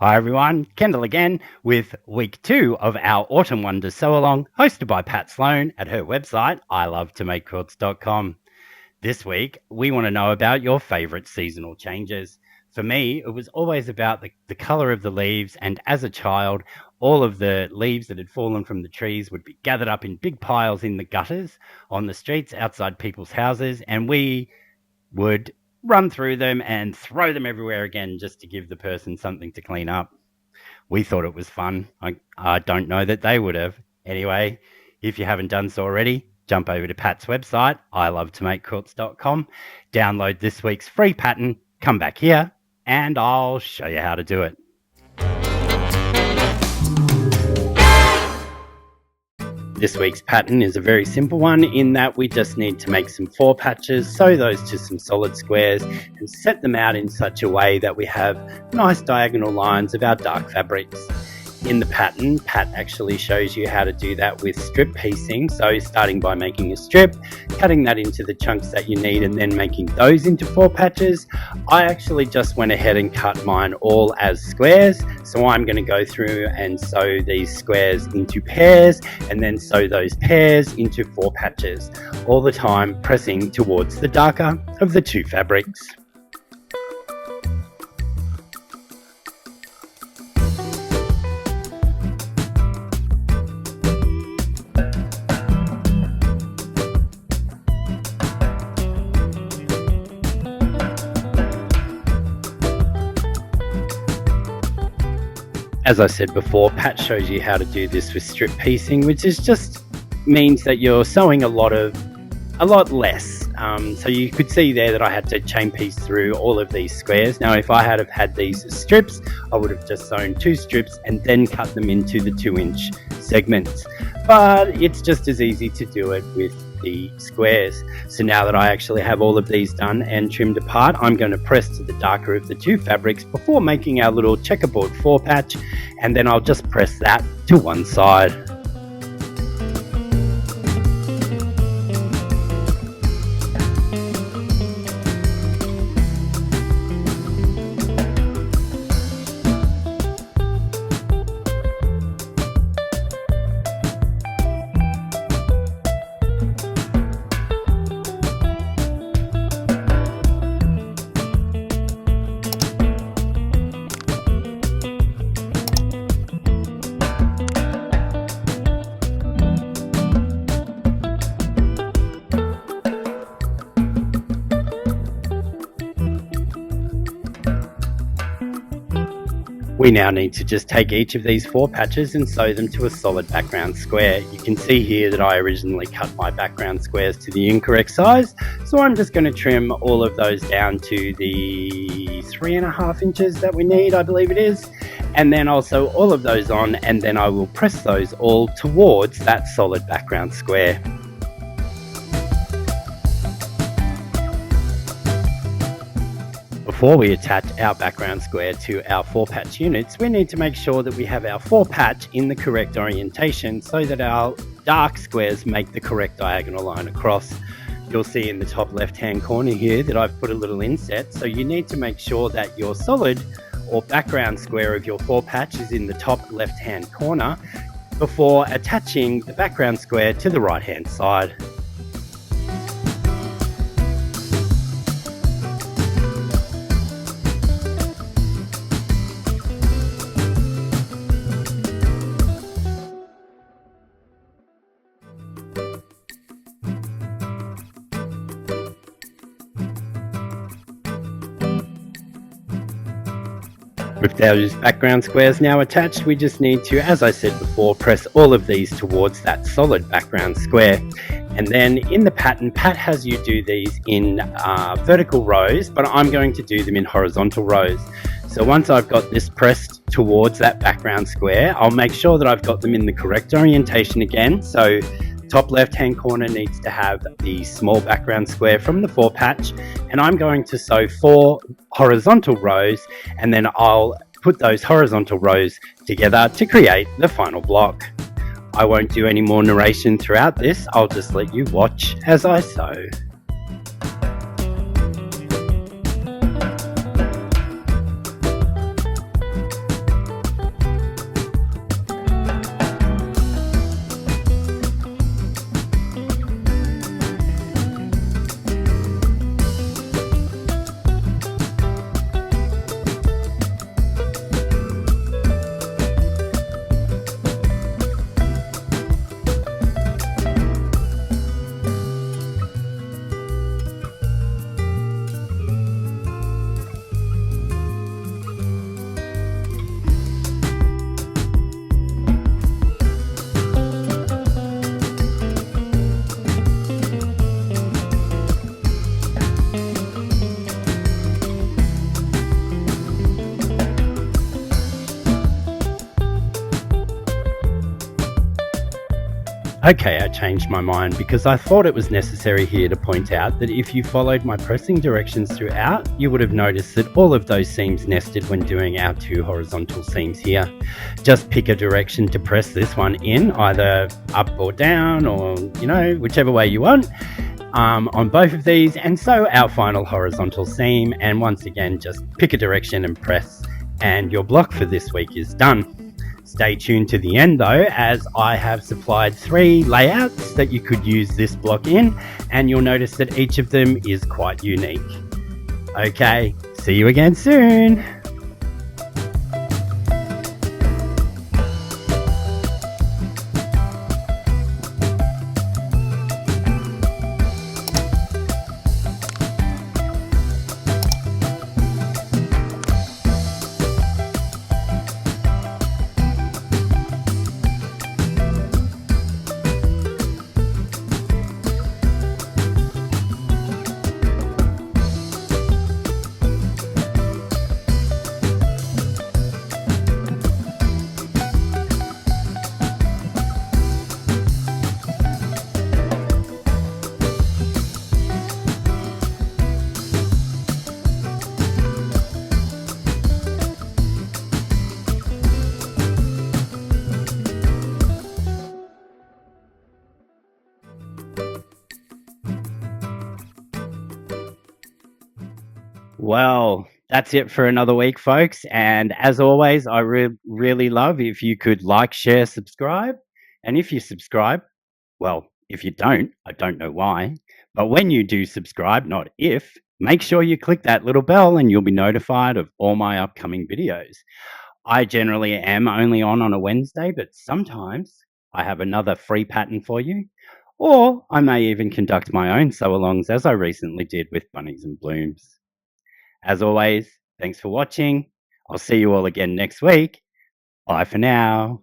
Hi everyone, Kendall again with week 2 of our Autumn Wonders Sew-Along, hosted by Pat Sloan at her website, ilovetomakequilts.com. This week, we want to know about your favourite seasonal changes. For me, it was always about the colour of the leaves, and as a child, all of the leaves that had fallen from the trees would be gathered up in big piles in the gutters on the streets outside people's houses, and we would run through them and throw them everywhere again just to give the person something to clean up. We thought it was fun. I don't know that they would have. Anyway, if you haven't done so already, jump over to Pat's website, ilovetomakequilts.com, download this week's free pattern, come back here, and I'll show you how to do it. This week's pattern is a very simple one in that we just need to make some 4 patches, sew those to some solid squares and set them out in such a way that we have nice diagonal lines of our dark fabrics. In the pattern, Pat actually shows you how to do that with strip piecing, so starting by making a strip, cutting that into the chunks that you need and then making those into 4 patches. I actually just went ahead and cut mine all as squares, so I'm going to go through and sew these squares into pairs and then sew those pairs into 4 patches, all the time pressing towards the darker of the 2 fabrics. As I said before, Pat shows you how to do this with strip piecing, which is just means that you're sewing a lot less. So you could see there that I had to chain piece through all of these squares. Now, if I had have had these strips, I would have just sewn 2 strips and then cut them into the 2-inch segments. But it's just as easy to do it with the squares. So now that I actually have all of these done and trimmed apart, I'm going to press to the darker of the 2 fabrics before making our little checkerboard 4 patch, and then I'll just press that to one side. We now need to just take each of these 4 patches and sew them to a solid background square. You can see here that I originally cut my background squares to the incorrect size, so I'm just going to trim all of those down to the 3.5 inches that we need, I believe it is, and then I'll sew all of those on, and then I will press those all towards that solid background square. Before we attach our background square to our 4 patch units, we need to make sure that we have our 4 patch in the correct orientation so that our dark squares make the correct diagonal line across. You'll see in the top left hand corner here that I've put a little inset, so you need to make sure that your solid or background square of your 4 patch is in the top left hand corner before attaching the background square to the right hand side. With those background squares now attached, we just need to, as I said before, press all of these towards that solid background square. And then in the pattern, Pat has you do these in vertical rows, but I'm going to do them in horizontal rows. So once I've got this pressed towards that background square, I'll make sure that I've got them in the correct orientation again. So top left hand corner needs to have the small background square from the 4 patch, and I'm going to sew 4 horizontal rows, and then I'll put those horizontal rows together to create the final block. I won't do any more narration throughout this, I'll just let you watch as I sew. Okay, I changed my mind because I thought it was necessary here to point out that if you followed my pressing directions throughout, you would have noticed that all of those seams nested when doing our 2 horizontal seams here. Just pick a direction to press this one in, either up or down, or whichever way you want, on both of these, and sew our final horizontal seam. And once again, just pick a direction and press, and your block for this week is done. Stay tuned to the end though, as I have supplied 3 layouts that you could use this block in, and you'll notice that each of them is quite unique. Okay, see you again soon. Well, that's it for another week, folks. And as always, I really love if you could like, share, subscribe. And if you subscribe, well, if you don't, I don't know why. But when you do subscribe, not if, make sure you click that little bell and you'll be notified of all my upcoming videos. I generally am only on a Wednesday, but sometimes I have another free pattern for you. Or I may even conduct my own sew alongs, as I recently did with bunnies and blooms. As always, thanks for watching. I'll see you all again next week. Bye for now.